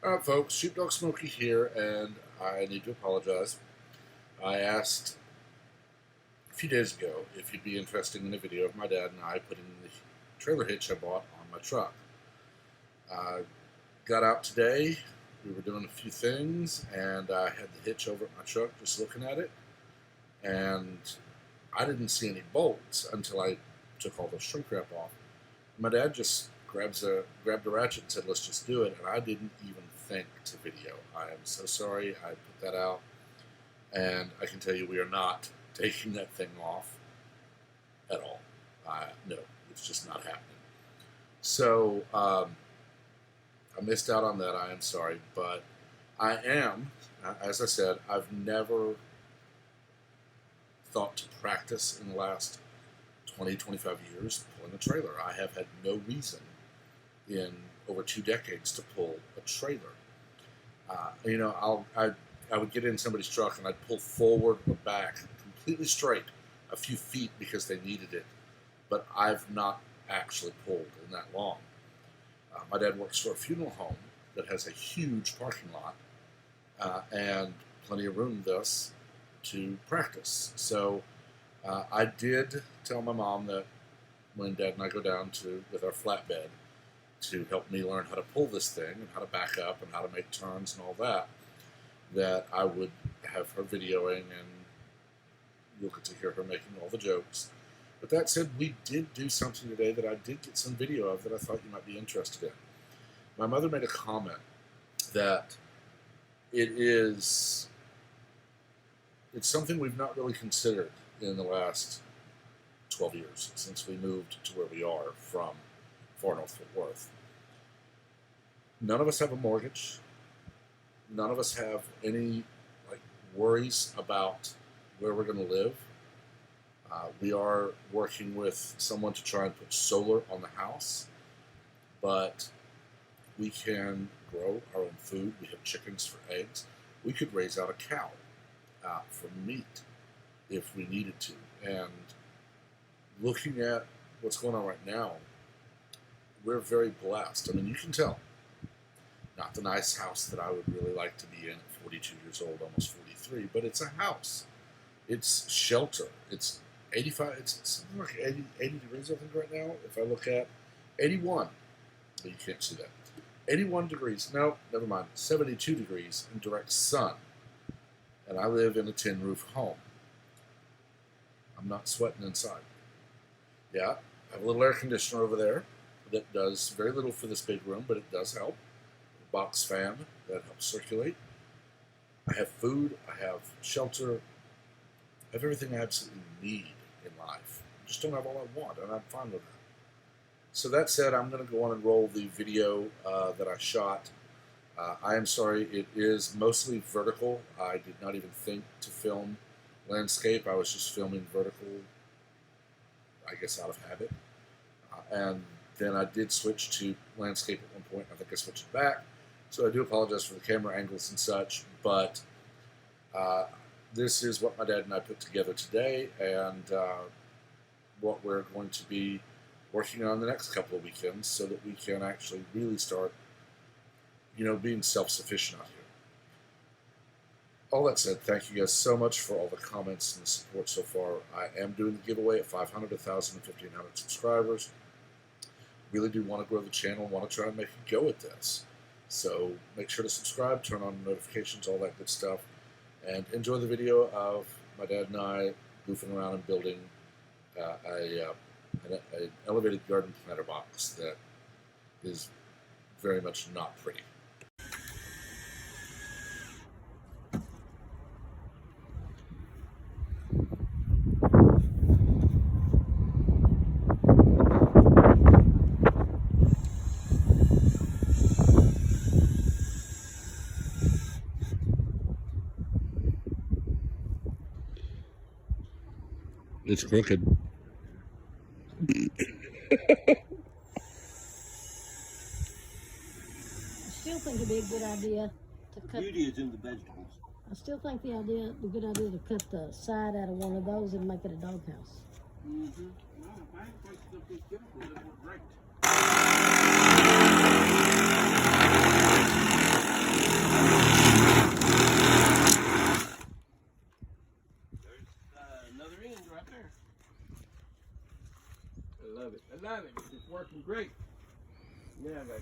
Alright folks, Sheepdog Smokey here, and I need to apologize. I asked a few days ago if you'd be interested in a video of my dad and I putting the trailer hitch I bought on my truck. I got out today, we were doing a few things, and I had the hitch over at my truck just looking at it, and I didn't see any bolts until I took all the shrink wrap off. My dad just grabbed a ratchet and said, "Let's just do it," and I didn't even think to video. I am so sorry I put that out, and I can tell you we are not taking that thing off at all. No, it's just not happening. So I missed out on that. I am sorry, but I am, as I said, I've never thought to practice in the last 20, 25 years pulling a trailer. I have had no reason in over 2 decades to pull a trailer. I would get in somebody's truck and I'd pull forward or back completely straight a few feet because they needed it, but I've not actually pulled in that long. My dad works for a funeral home that has a huge parking lot and plenty of room thus to practice. So I did tell my mom that when Dad and I go down with our flatbed to help me learn how to pull this thing and how to back up and how to make turns and all that, that I would have her videoing and you'll get to hear her making all the jokes. But that said, we did do something today that I did get some video of that I thought you might be interested in. My mother made a comment that it's something we've not really considered in the last 12 years since we moved to where we are from Far North Fort Worth. None of us have a mortgage. None of us have any worries about where we're going to live. We are working with someone to try and put solar on the house, but we can grow our own food. We have chickens for eggs. We could raise out a cow for meat if we needed to. And looking at what's going on right now, we're very blessed. I mean, you can tell. Not the nice house that I would really like to be in at 42 years old, almost 43, but it's a house. It's shelter. It's 85, it's something like 80 degrees, I think, right now. If I look at 81, but you can't see that. 81 degrees, no, never mind, 72 degrees in direct sun. And I live in a tin roof home. I'm not sweating inside. Yeah, I have a little air conditioner over there that does very little for this big room, but it does help. A box fan that helps circulate. I have food, I have shelter, I have everything I absolutely need in life. I just don't have all I want, and I'm fine with that. So that said, I'm going to go on and roll the video that I shot. I am sorry, it is mostly vertical. I did not even think to film landscape. I was just filming vertical, I guess out of habit. And then I did switch to landscape at one point. I think I switched it back. So I do apologize for the camera angles and such, but this is what my dad and I put together today, and what we're going to be working on the next couple of weekends so that we can actually really start, being self-sufficient out here. All that said, thank you guys so much for all the comments and the support so far. I am doing the giveaway at 500, 1,000, and 1,500 subscribers. Really do want to grow the channel, want to try and make a go at this. So make sure to subscribe, turn on notifications, all that good stuff, and enjoy the video of my dad and I goofing around and building an elevated garden planter box that is very much not pretty. It's crooked. I still think it'd be a good idea to cut. Beauty is in the vegetables. I still think the good idea to cut the side out of one of those and make it a doghouse. Mm-hmm. Well, if I had places up these chemicals, it would great.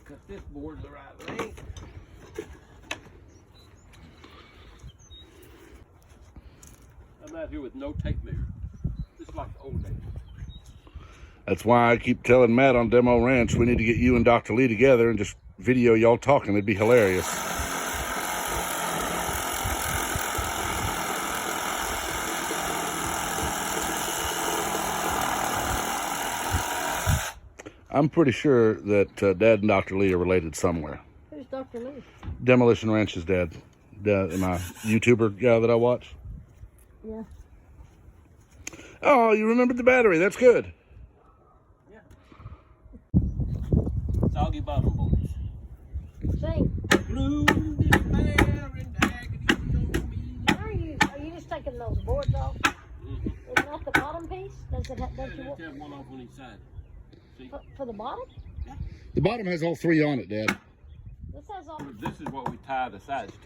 cut this board the right length. I'm out here with no tape measure. Just like the old days. That's why I keep telling Matt on Demo Ranch we need to get you and Dr. Lee together and just video y'all talking. It'd be hilarious. I'm pretty sure that Dad and Dr. Lee are related somewhere. Who's Dr. Lee? Demolition Ranch's dad. My YouTuber guy that I watch. Yeah. Oh, you remembered the battery. That's good. Yeah. Soggy bottom boys. Sing. Gloom, despair, and agony on me. Are you just taking those boards off? Mm-hmm. Is that the bottom piece? Does it have, don't you Let's want have one off on each side. See? for the bottom? The bottom has all three on it, Dad. This has all. This is what we tie the sides to.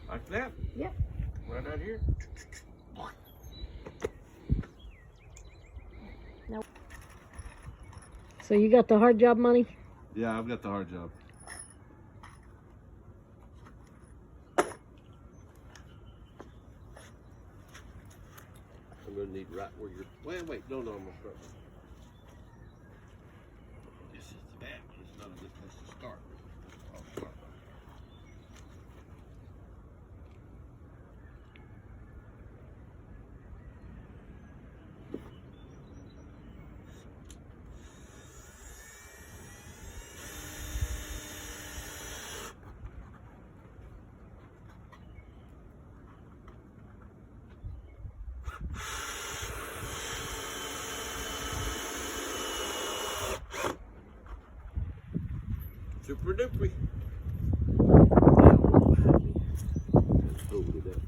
Like that? Yep. Right out here. So you got the hard job money? Yeah, I've got the hard job. I'm gonna need right where you're. Wait, no, I'm gonna start. This is the back. It's not a good place to start. I'll start. Super duper. Hold it up.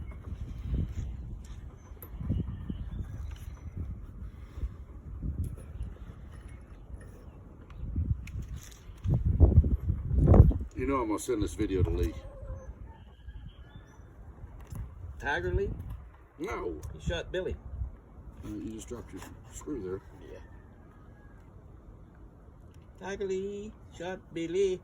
You know I'm gonna send this video to Lee. Tiger Lee? No. He shot Billy. You just dropped your screw there. Yeah. Tiger Lee shot Billy.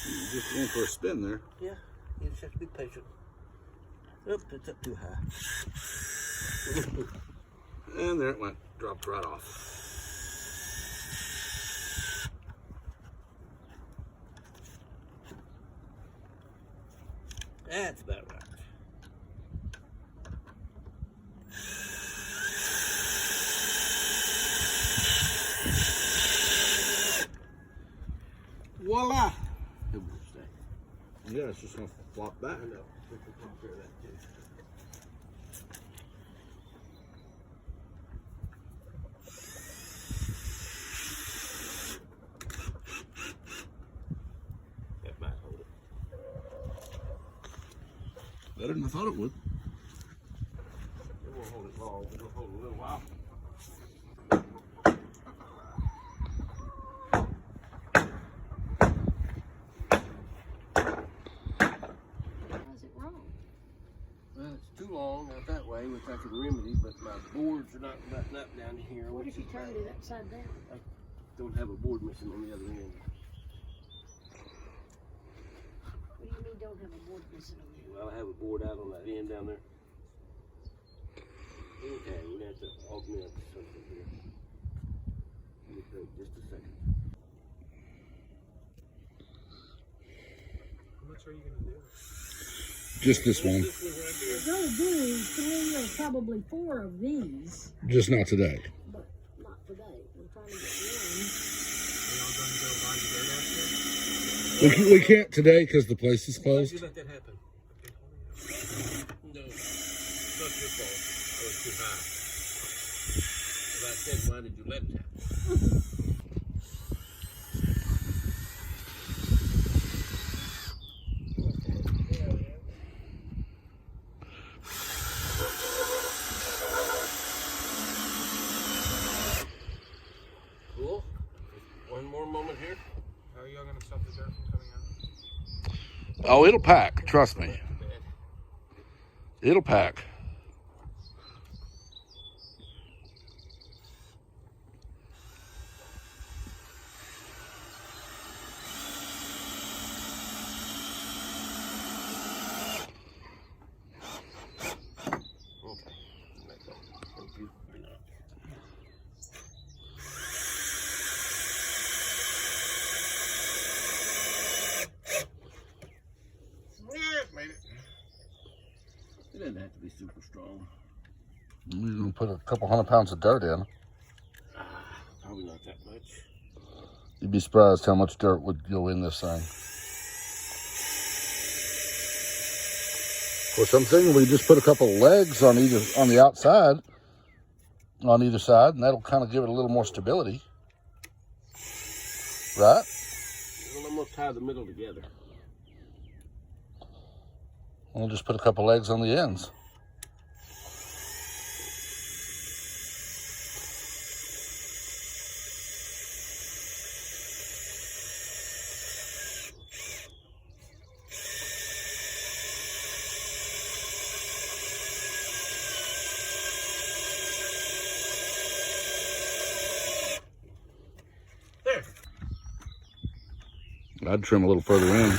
You just went for a spin there. Yeah, you just have to be patient. Oop, it's up too high. And there it went. Dropped right off. That's about right. Voila! It will stay. Yeah, it's just gonna flop back. I know. We can take care of that too. That might hold it. Better than I thought it would. It won't hold it long. It'll hold a little while. How's it wrong? Well, it's too long out that way, which I could remedy, but my boards are not butting up down here. What if you turned it upside down? Don't have a board missing on the other end. What do you mean don't have a board missing on the Well, I have a board out on that end down there. Okay, we're gonna have to augment something here. Let me think just a second. How much are you gonna do? Just this one. This one right here. We're gonna do 3 or probably 4 of these, Just not today. but not today. We're trying to get Are y'all gonna go buy the dirt out there? We can't today because the place is Why'd closed. you let that happen? Okay, hold on. No, it's not your fault. I was too high. As I said, why did you let that? Cool. One more moment here. How are y'all gonna stop the dirt from coming out? Oh, it'll pack. Trust me. Bad. It'll pack. Okay. Thank you. Made it. It doesn't have to be super strong. We're gonna put a couple 100 pounds of dirt in. Probably not that much. You'd be surprised how much dirt would go in this thing. Of course, I'm thinking we just put a couple of legs on the outside, on either side, and that'll kind of give it a little more stability, right? Well, I'm gonna tie the middle together. We'll just put a couple legs on the ends. There. I'd trim a little further in.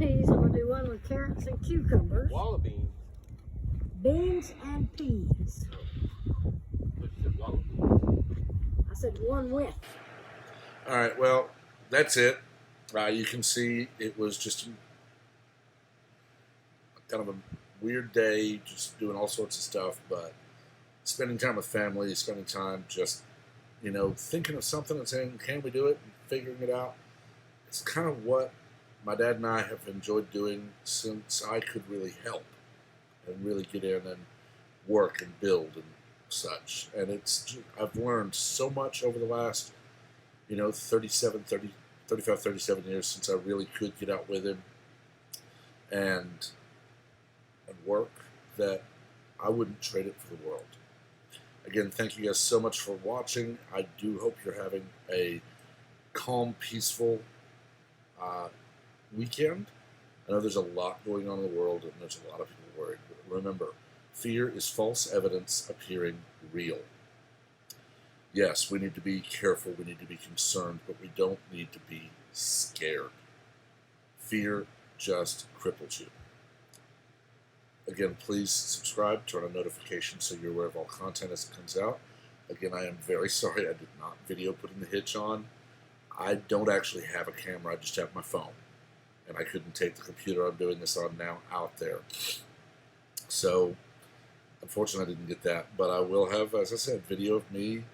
peas. I'm gonna do one with carrots and cucumbers, Wallaby. beans and peas. What's the wallaby? I said one with. All right, well, that's it. You can see it was just kind of a weird day, just doing all sorts of stuff, but spending time with family, spending time just, thinking of something and saying, can we do it, and figuring it out. It's kind of what my dad and I have enjoyed doing since I could really help and really get in and work and build and such. And I've learned so much over the last, 35, 37 years since I really could get out with him and work, that I wouldn't trade it for the world. Again, thank you guys so much for watching. I do hope you're having a calm, peaceful weekend. I know there's a lot going on in the world and there's a lot of people worried. But remember, fear is false evidence appearing real. Yes, we need to be careful, we need to be concerned, but we don't need to be scared. Fear just cripples you. Again, please subscribe, turn on notifications so you're aware of all content as it comes out. Again, I am very sorry I did not video putting the hitch on. I don't actually have a camera, I just have my phone. And I couldn't take the computer I'm doing this on now out there. So, unfortunately I didn't get that. But I will have, as I said, video of me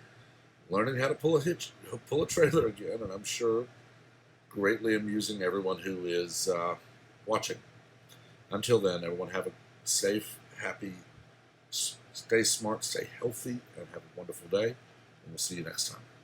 learning how to pull a hitch, pull a trailer again. And I'm sure greatly amusing everyone who is watching. Until then, everyone have a safe, happy, stay smart, stay healthy, and have a wonderful day. And we'll see you next time.